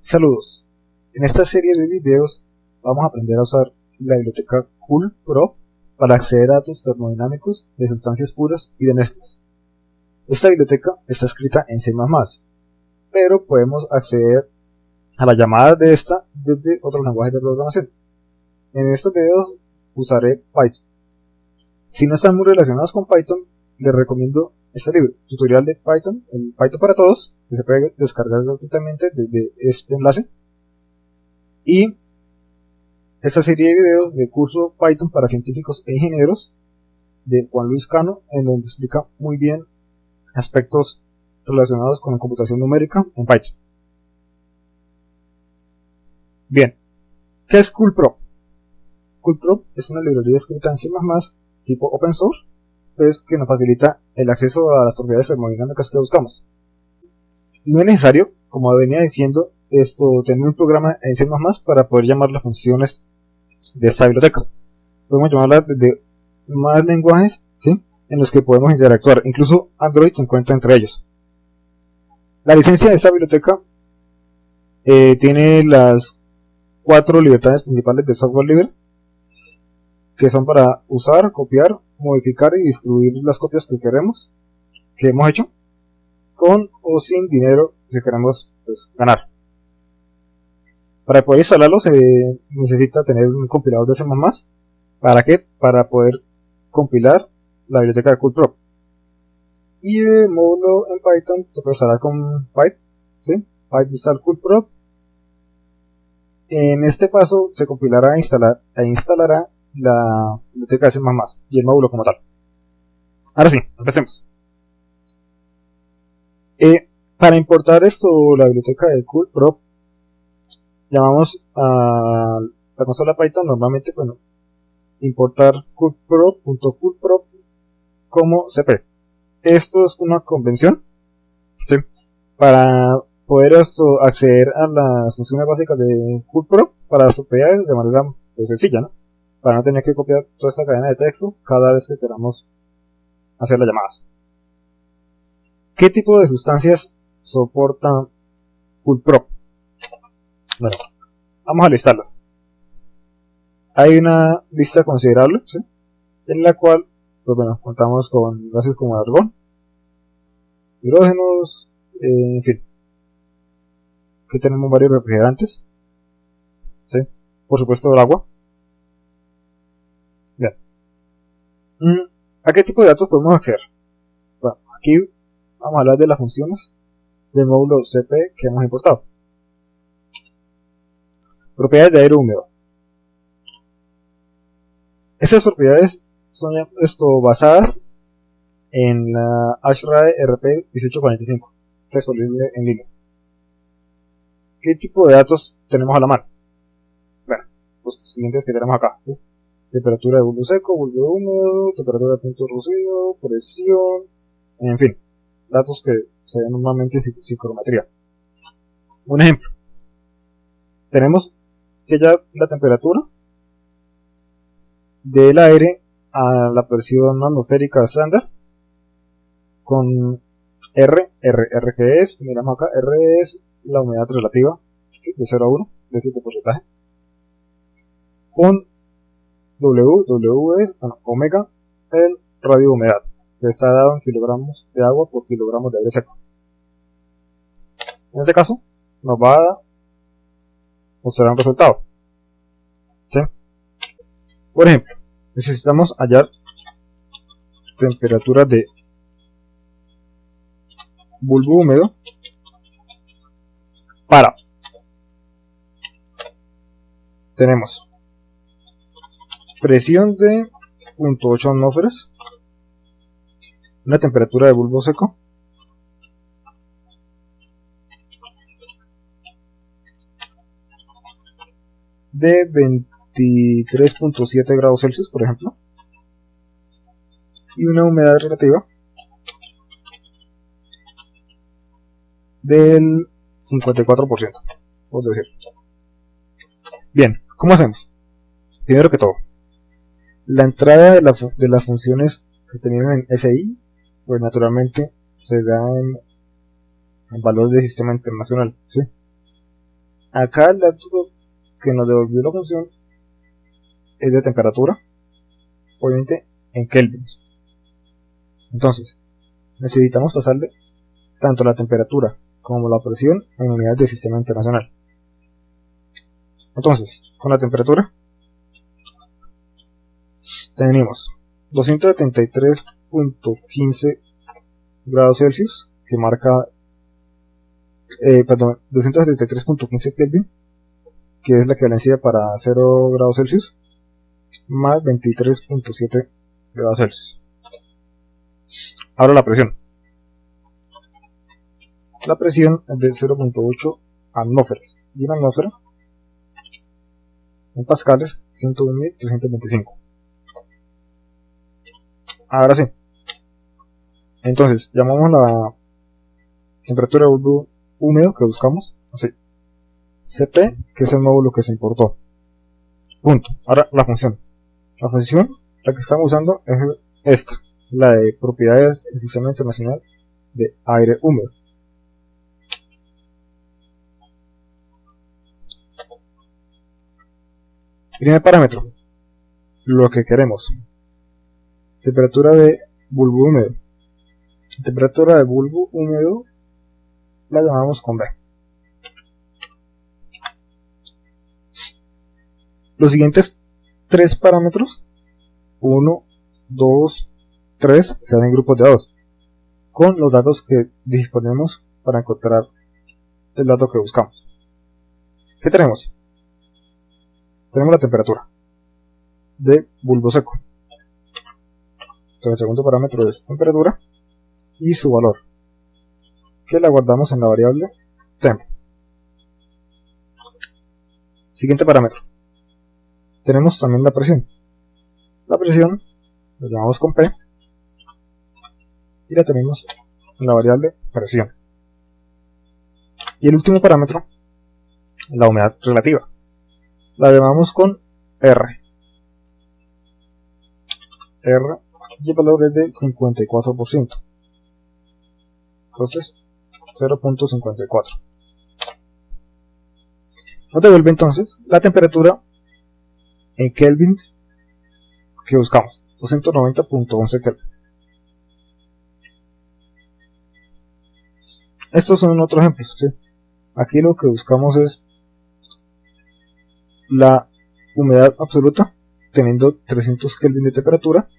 Saludos. En esta serie de videos vamos a aprender a usar la biblioteca CoolProp para acceder a datos termodinámicos de sustancias puras y de mezclas. Esta biblioteca está escrita en C++, pero podemos acceder a las llamadas de esta desde otros lenguajes de programación. En estos videos usaré Python. Si no están muy relacionados con Python, les recomiendo este libro, tutorial de Python, el Python para todos, que se puede descargar gratuitamente desde este enlace. Y esta serie de videos de curso Python para científicos e ingenieros de Juan Luis Cano, en donde explica muy bien aspectos relacionados con la computación numérica en Python. Bien, ¿qué es CoolProp? CoolProp es una librería escrita en C++ tipo open source, pues que nos facilita el acceso a las propiedades termodinámicas que buscamos. No es necesario, como venía diciendo, tener un programa en C++ para poder llamar las funciones de esta biblioteca. Podemos llamarlas desde más lenguajes, ¿sí?, en los que podemos interactuar. Incluso Android se encuentra entre ellos. La licencia de esta biblioteca tiene las 4 libertades principales de software libre, que son para usar, copiar, modificar y distribuir las copias que queremos, que hemos hecho, con o sin dinero que queremos ganar. Para poder instalarlo se necesita tener un compilador de C++. ¿Para qué? Para poder compilar la biblioteca de CoolProp. Y el módulo en Python se procesará con pipe, ¿sí? Pipe install CoolProp. En este paso se compilará e instalará la biblioteca de C++ y el módulo como tal. Ahora sí, empecemos. Para importar la biblioteca de CoolProp, llamamos a la consola Python normalmente, importar coolprop.coolprop como cp. Esto es una convención, ¿sí?, para poder acceder a las funciones básicas de CoolProp para sus propiedades de manera sencilla, ¿no?, para no tener que copiar toda esta cadena de texto cada vez que queramos hacer las llamadas. ¿Qué tipo de sustancias soporta CoolProp? Bueno, vamos a listarlas. Hay una lista considerable, ¿sí?, en la cual contamos con gases como argón, hidrógenos, en fin. Aquí tenemos varios refrigerantes, ¿sí?, por supuesto el agua. Bien. ¿A qué tipo de datos podemos acceder? Bueno, aquí vamos a hablar de las funciones del módulo cp que hemos importado. Propiedades de aire húmedo. Estas propiedades son basadas en la HRAE RP 1845. Está disponible en línea. ¿Qué tipo de datos tenemos a la mano? Bueno, los siguientes que tenemos acá, ¿sí? Temperatura de bulbo seco, bulbo húmedo, temperatura de punto reducido, presión, en fin, datos que se ven normalmente en psicometría. Un ejemplo, tenemos que ya la temperatura del aire a la presión atmosférica estándar con R que es, miramos acá, R es la humedad relativa de 0 a 1, de cierto porcentaje, con W es, omega, el radio de humedad, que está dado en kilogramos de agua por kilogramos de aire seco. En este caso, nos va a mostrar un resultado, ¿sí? Por ejemplo, necesitamos hallar temperatura de bulbo húmedo para, tenemos presión de 0.8 atmósferas, una temperatura de bulbo seco de 23.7 grados Celsius, por ejemplo, y una humedad relativa del 54%, por decir. Bien, ¿cómo hacemos? Primero que todo, la entrada de las funciones que tenemos en SI, pues naturalmente se da en valor del sistema internacional, ¿sí? Acá el dato que nos devolvió la función es de temperatura, obviamente en kelvins. Entonces, necesitamos pasarle tanto la temperatura como la presión en unidades del sistema internacional. Entonces, con la temperatura tenemos 273.15 grados Celsius, que marca 273.15 Kelvin, que es la equivalencia para 0 grados Celsius, más 23.7 grados Celsius. Ahora la presión. La presión es de 0.8 atmósferas, y una atmósfera en pascales 101.325. Ahora sí. Entonces, llamamos la temperatura de bulbo húmedo que buscamos así. Cp, que es el módulo que se importó. Punto. Ahora la función. La función, la que estamos usando es esta, la de propiedades del sistema internacional de aire húmedo. Primer parámetro, lo que queremos. Temperatura de bulbo húmedo. Temperatura de bulbo húmedo la llamamos con B. Los siguientes tres parámetros, 1, 2, 3, se dan en grupos de 2, con los datos que disponemos para encontrar el dato que buscamos. ¿Qué tenemos? Tenemos la temperatura de bulbo seco. Entonces el segundo parámetro es temperatura y su valor, que la guardamos en la variable temp. Siguiente parámetro. Tenemos también la presión. La presión la llamamos con P y la tenemos en la variable presión. Y el último parámetro, la humedad relativa, la llamamos con R. R y el valor es de 54%. Entonces 0.54. Nos devuelve entonces la temperatura en Kelvin que buscamos, 290.11 Kelvin. Estos son otros ejemplos, ¿sí? Aquí lo que buscamos es la humedad absoluta teniendo 300 Kelvin de temperatura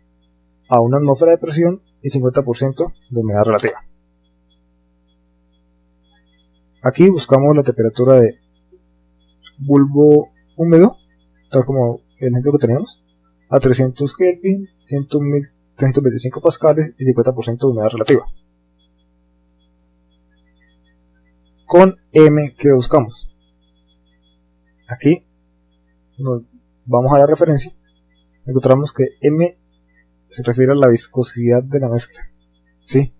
a una atmósfera de presión y 50% de humedad relativa. Aquí buscamos la temperatura de bulbo húmedo, tal como el ejemplo que tenemos, a 300 Kelvin, 100.325 pascales y 50% de humedad relativa. Con M, que buscamos? Aquí nos vamos a la referencia, encontramos que M se refiere a la viscosidad de la mezcla. ¿Sí?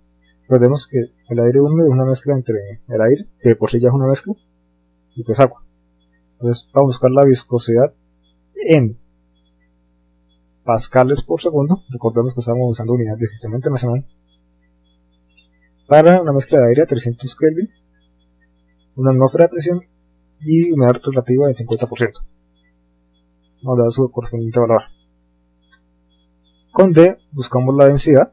Recordemos que el aire húmedo es una mezcla entre el aire, que por sí ya es una mezcla, y pues agua. Entonces vamos a buscar la viscosidad en pascales por segundo. Recordemos que estamos usando unidades del sistema internacional para una mezcla de aire a 300 Kelvin, una atmósfera de presión y humedad relativa del 50%. Vamos a dar su correspondiente valor. Con D buscamos la densidad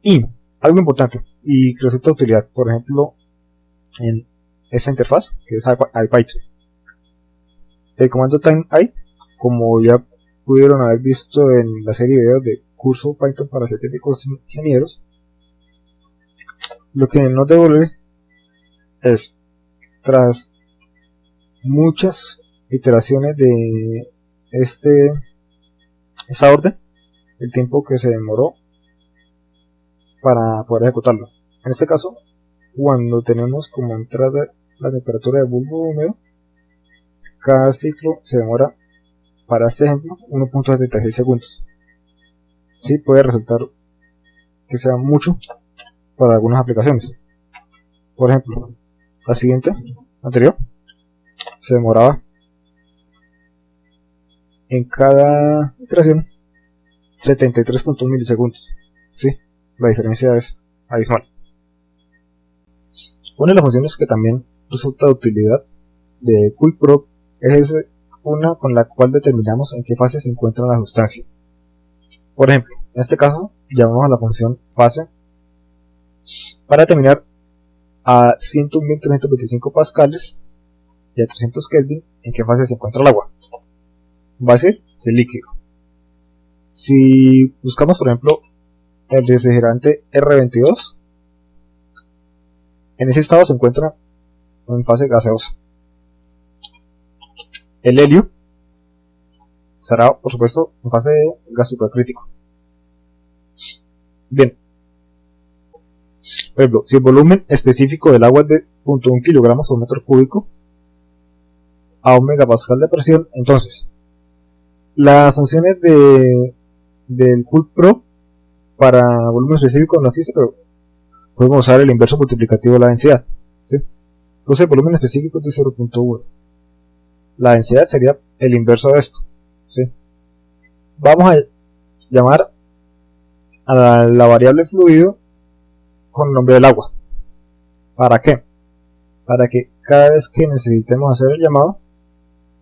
y algo importante y que resulta de utilidad, por ejemplo en esta interfaz que es IPython. El comando timei, como ya pudieron haber visto en la serie de videos de curso Python para científicos ingenieros, lo que nos devuelve es, tras muchas iteraciones de esta orden, el tiempo que se demoró para poder ejecutarlo. En este caso, cuando tenemos como entrada la temperatura de bulbo húmedo, cada ciclo se demora, para este ejemplo, 1.76 segundos. Sí, puede resultar que sea mucho para algunas aplicaciones. Por ejemplo, la siguiente, anterior, se demoraba en cada iteración 73.1 milisegundos. ¿Sí? La diferencia es abismal. Una de las funciones que también resulta de utilidad de CoolProp es una con la cual determinamos en qué fase se encuentra la sustancia. Por ejemplo, en este caso llamamos a la función fase para determinar a 101.325 pascales y a 300 Kelvin en qué fase se encuentra el agua. Va a ser el líquido. Si buscamos, por ejemplo, el refrigerante R22, en ese estado se encuentra en fase gaseosa. El helio estará, por supuesto, en fase de gas supercrítico. Bien, por ejemplo, si el volumen específico del agua es de 0.1 kilogramos por metro cúbico a 1 megapascal de presión, entonces las funciones del CoolProp para volumen específico no existe, pero podemos usar el inverso multiplicativo de la densidad, ¿sí? Entonces el volumen específico es de 0.1. La densidad sería el inverso de esto, ¿sí? Vamos a llamar a la variable fluido con el nombre del agua. ¿Para qué? Para que cada vez que necesitemos hacer el llamado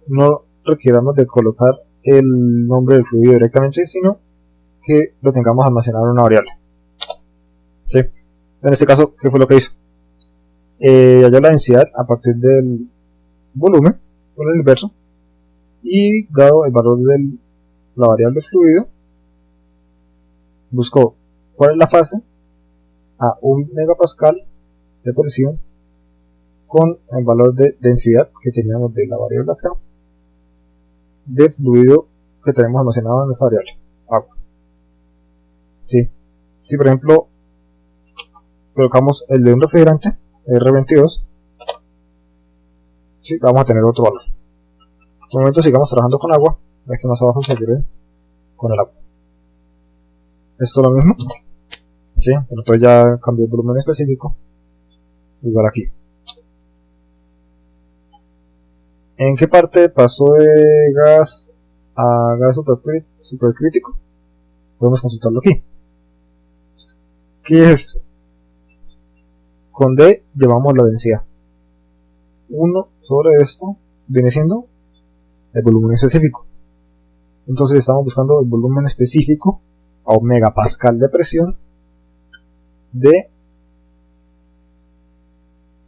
no requiramos de colocar el nombre del fluido directamente, sino que lo tengamos almacenado en una variable, ¿sí? En este caso, ¿qué fue lo que hizo? Halló la densidad a partir del volumen con el inverso, y dado el valor de la variable fluido, buscó cuál es la fase a 1 megapascal de presión con el valor de densidad que teníamos de la variable acá de fluido que tenemos almacenado en esta variable, agua. ¿Sí? Si por ejemplo colocamos el de un refrigerante R22, ¿sí? Vamos a tener otro valor. En este momento sigamos trabajando con agua, ya que más abajo seguiré con el agua. Esto es lo mismo, ¿sí? Pero entonces ya cambió el volumen específico, igual aquí. ¿En qué parte pasó de gas a gas supercrítico? Podemos consultarlo aquí. ¿Qué es esto? Con D llevamos la densidad. 1 sobre esto viene siendo el volumen específico. Entonces estamos buscando el volumen específico a 1 megapascal de presión de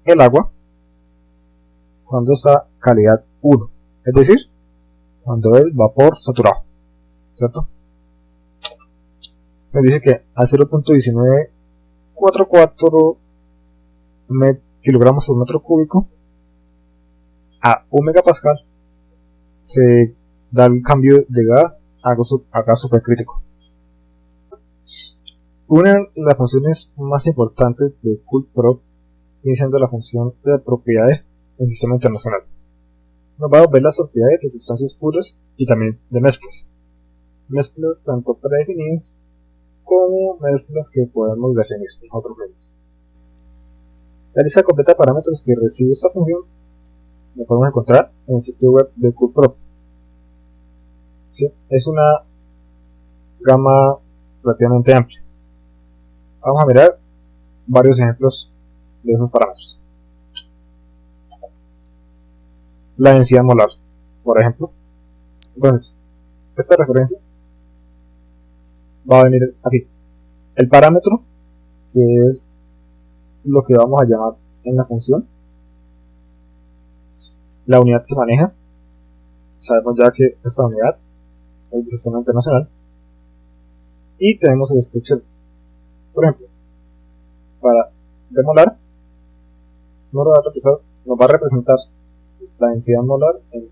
el agua cuando está calidad 1, es decir, cuando es vapor saturado, ¿cierto? Me dice que a 0.1944 kilogramos por metro cúbico a 1 megapascal se da el cambio de gas a gas supercrítico. Una de las funciones más importantes de CoolProp viene siendo la función de propiedades del sistema internacional. Nos va a ver las propiedades de sustancias puras y también de mezclas. Mezclas tanto predefinidas como mezclas que podemos definir en otros medios. La lista completa de parámetros que recibe esta función la podemos encontrar en el sitio web de CoolProp. ¿Sí? Es una gama relativamente amplia. Vamos a mirar varios ejemplos de esos parámetros. La densidad molar, por ejemplo. Entonces, esta referencia va a venir así. El parámetro, que es lo que vamos a llamar en la función, la unidad que maneja. Sabemos ya que esta unidad es del sistema internacional. Y tenemos la descripción. Por ejemplo, para demolar nos va a representar la densidad molar en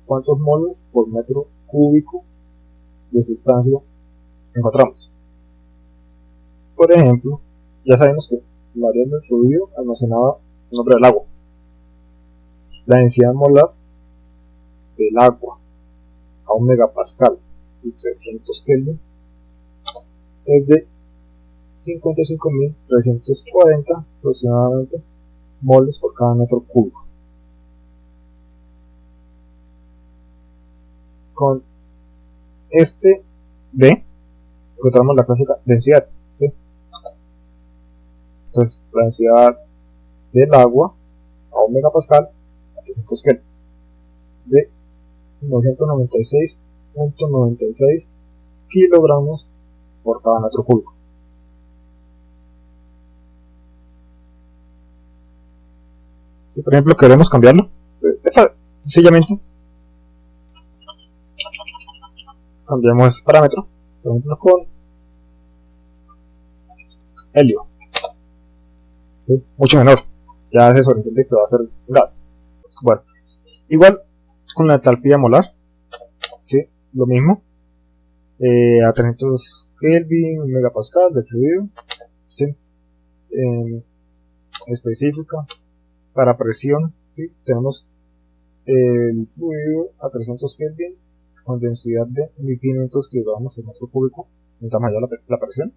cuántos moles por metro cúbico de sustancia encontramos. Por ejemplo, ya sabemos que la variable del fluido almacenaba el nombre del agua. La densidad molar del agua a 1 megapascal y 300 Kelvin es de 55.340 aproximadamente moles por cada metro cúbico. Con este D encontramos la clásica densidad, ¿sí? Entonces la densidad del agua a 1 megapascal a 300 Kelvin de 996.96 kilogramos por cada metro cúbico. Si por ejemplo queremos cambiarlo, sencillamente cambiamos ese parámetro, por ejemplo con helio, ¿sí? Mucho menor, ya se sobreentiende que va a ser gas. Bueno, igual con la entalpía molar, ¿sí? Lo mismo, a 300 Kelvin, 1 megapascal de fluido, ¿sí? Específica para presión, ¿sí? Tenemos el fluido a 300 Kelvin con densidad de 1500 kilogramos por metro cúbico, mientras mayor la presión,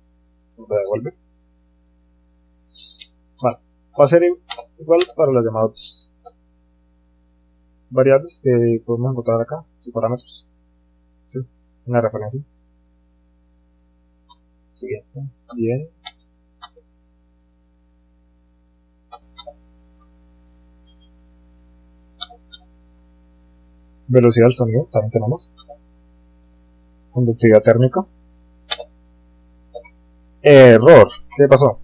nos la devuelve. Vale, va a ser igual para las llamadas variables que podemos encontrar acá, sus parámetros, ¿sí? En la referencia. Siguiente, bien. Velocidad del sonido, también tenemos. Conductividad térmica. Error, ¿qué pasó?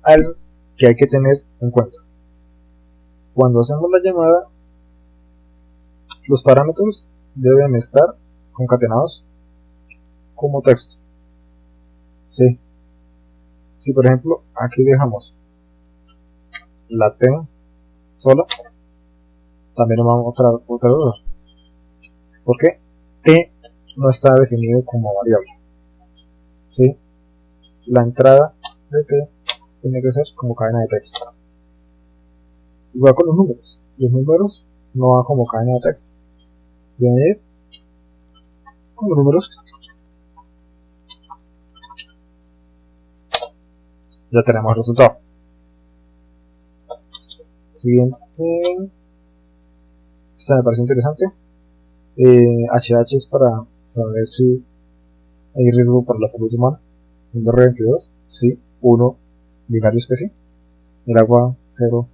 Algo que hay que tener en cuenta. Cuando hacemos la llamada, los parámetros deben estar concatenados como texto. ¿Sí? Si por ejemplo aquí dejamos la T sola, también nos va a mostrar otro error, porque T no está definido como variable. ¿Sí? La entrada de T tiene que ser como cadena de texto. Igual con los números no van como cadena de texto, deben ir con los números. Ya tenemos el resultado. Siguiente, esta me parece interesante. HH es para saber si hay riesgo para la salud humana. El R22, sí. 1, binarios que sí. El agua, 0,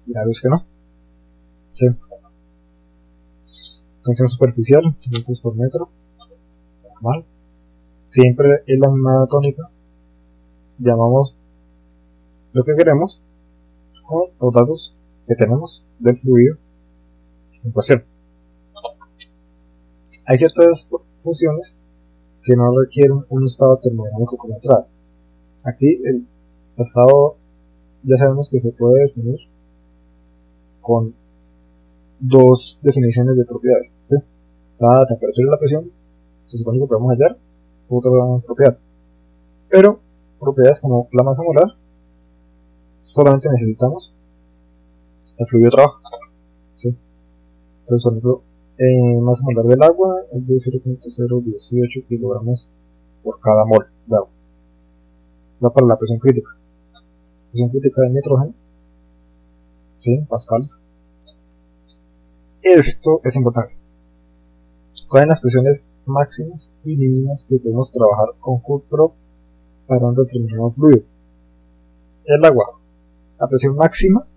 binarios que no. Sí. Tensión superficial, litros por metro. Normal. Siempre es la misma tónica. Llamamos lo que queremos con los datos que tenemos del fluido en cuestión. Hay ciertas funciones que no requieren un estado termodinámico como entrada. Aquí el estado ya sabemos que se puede definir con dos definiciones de propiedades, ¿sí? La temperatura y la presión se supone que podemos hallar otra propiedad, pero propiedades como la masa molar solamente necesitamos el fluido de trabajo, ¿sí? Entonces, por ejemplo, masa molar del agua es de 0.018 kilogramos por cada mol de agua. Va para la presión crítica. Presión crítica de nitrógeno, ¿sí? Pascales. Esto es importante. ¿Cuáles son las presiones máximas y mínimas que podemos trabajar con CoolProp para un determinado fluido? El agua. La presión máxima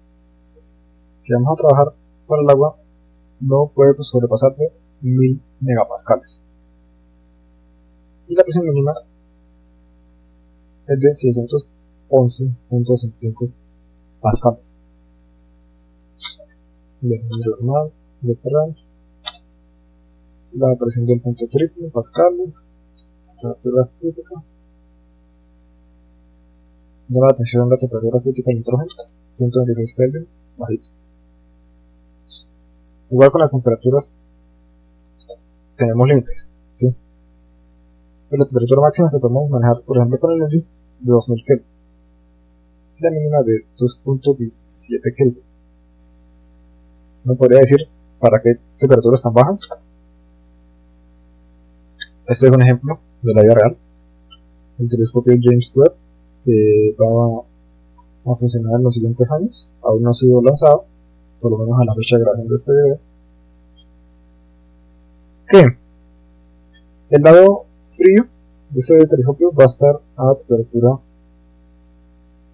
que vamos a trabajar para el agua no puede sobrepasar de 1000 megapascales. Y la presión mínima es de 611.65 pascales. De normal, de trans, la presión del punto triple, pascales, temperatura crítica, de la tensión de la temperatura crítica del nitrógeno, 126 Kelvin, bajito. Igual con las temperaturas tenemos límites, ¿sí? La temperatura máxima que podemos manejar, por ejemplo, con el helio, de 2000 Kelvin. La mínima de 2.17 Kelvin. ¿No podría decir para qué temperaturas tan bajas? Este es un ejemplo de la vida real. El telescopio James Webb, que va a funcionar en los siguientes años, aún no ha sido lanzado, por lo menos a la fecha de grabación de este video. ¿Qué? El lado frío de este telescopio va a estar a temperatura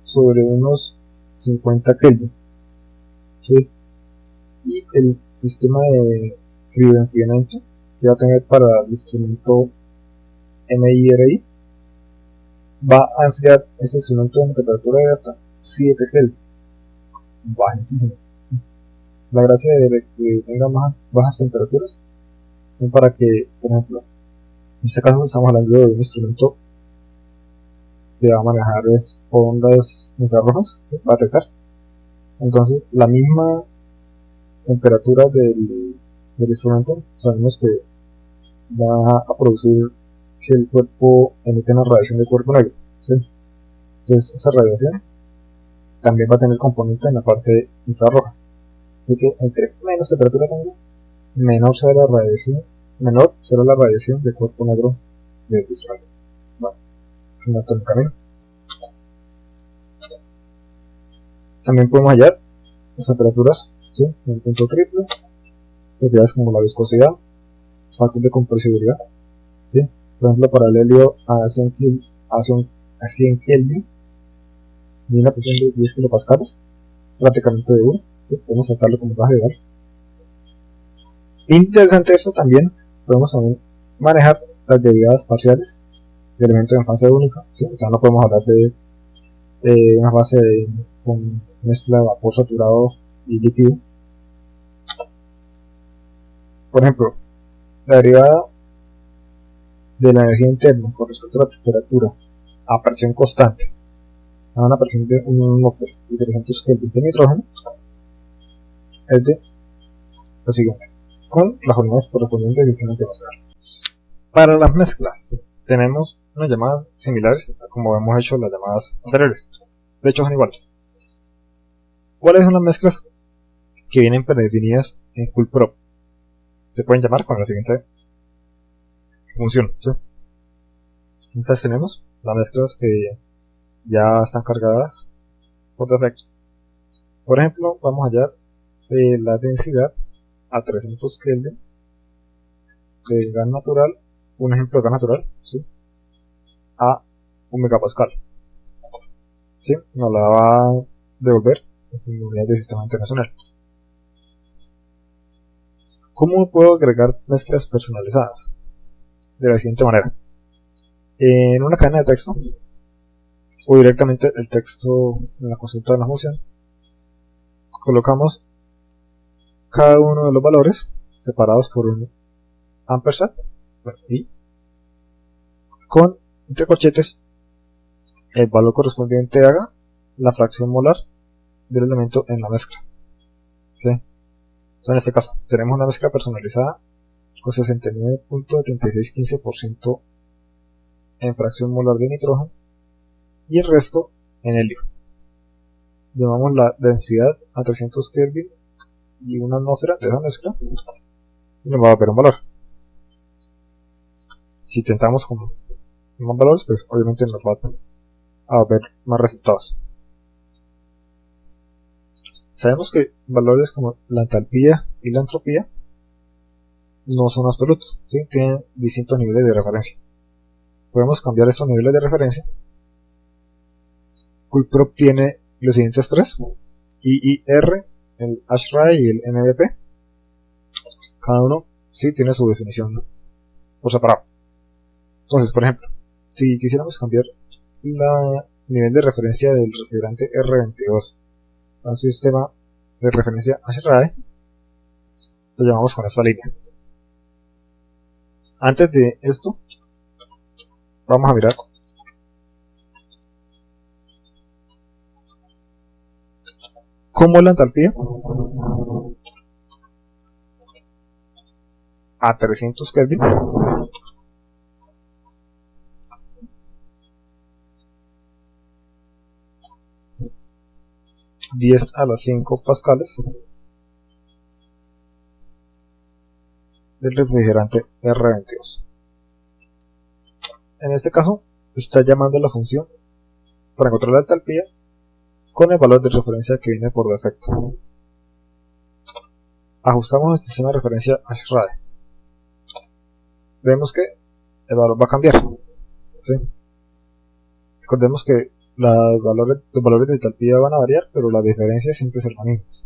sobre unos 50 Kelvin. ¿sí? Y el sistema de frío-enfriamiento que va a tener para el instrumento MIRI va a enfriar ese instrumento en temperatura de hasta 7 Kelvin, bajísimo. La gracia de que tenga más bajas temperaturas son para que, por ejemplo, en este caso estamos hablando de un instrumento que va a manejar ondas infrarrojas, ¿sí? Va a detectar. Entonces, la misma temperatura del instrumento sabemos que va a producir que el cuerpo emite una radiación de cuerpo negro, ¿sí? Entonces, esa radiación también va a tener componente en la parte infrarroja. Así que entre menos temperatura tenga, menor será la radiación del cuerpo negro del instrumento. Bueno, es un dato en el camino. También podemos hallar las temperaturas, ¿sí? En el punto triple, propiedades como la viscosidad, factor de compresibilidad, ¿sí? Por ejemplo, para el helio a 100 Kelvin, y una presión de 10 kilopascales, prácticamente de 1, ¿sí? Podemos sacarlo como gas ideal. Interesante esto también, podemos también manejar las derivadas parciales de elementos en fase única, ¿sí? O sea, no podemos hablar de una fase con mezcla de vapor saturado y líquido. Por ejemplo, la derivada de la energía interna con respecto a la temperatura a presión constante a una presión de 1 atmósfera y 300 Kelvin de nitrógeno es de lo siguiente, con las unidades correspondientes del sistema internacional. Para las mezclas tenemos unas llamadas similares a como hemos hecho las llamadas anteriores, de hecho son iguales. ¿Cuáles son las mezclas que vienen predefinidas en CoolProp? Se pueden llamar con la siguiente función, ¿sí? Entonces tenemos las mezclas que ya están cargadas por defecto. Por ejemplo, vamos a hallar la densidad a 300 Kelvin de gas natural, un ejemplo de gas natural, ¿sí? A 1 megapascal, ¿sí? Nos la va a devolver en unidades del sistema internacional. ¿Cómo puedo agregar mezclas personalizadas? De la siguiente manera: en una cadena de texto o directamente el texto en la consulta de la función, colocamos cada uno de los valores separados por un ampersand y con entre corchetes el valor correspondiente haga la fracción molar del elemento en la mezcla, ¿sí? Entonces, en este caso tenemos una mezcla personalizada con 69.7615% en fracción molar de nitrógeno y el resto en helio. Llamamos la densidad a 300 Kelvin y una atmósfera de esa mezcla y nos va a dar un valor. Si intentamos con más valores, pues obviamente nos va a ver más resultados. Sabemos que valores como la entalpía y la entropía no son absolutos, ¿sí? Tienen distintos niveles de referencia. Podemos cambiar estos niveles de referencia. CoolProp tiene los siguientes tres: IIR, el ASHRAE y el NBP. Cada uno sí tiene su definición por separado. Entonces, por ejemplo, si quisiéramos cambiar el nivel de referencia del refrigerante R22 a un sistema de referencia ASHRAE, lo llamamos con esta línea. Antes de esto, vamos a mirar cómo la entalpía a 300 Kelvin (10 a la 5 pascales) del refrigerante R22. En este caso, está llamando a la función para encontrar la entalpía con el valor de referencia que viene por defecto. Ajustamos el sistema de referencia ASHRAE. Vemos que el valor va a cambiar, ¿sí? Recordemos que los valores de entalpía van a variar, pero las diferencias siempre serán las mismas.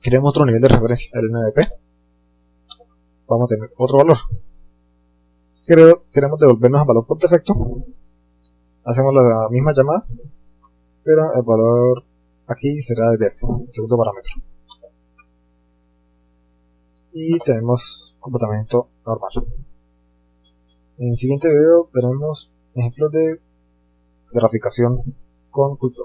queremos otro nivel de referencia, el NVP, vamos a tener otro valor. Queremos devolvernos al valor por defecto, hacemos la misma llamada, pero el valor aquí será de def, el segundo parámetro. Y tenemos comportamiento normal. En el siguiente video veremos ejemplos de graficación con CoolProp.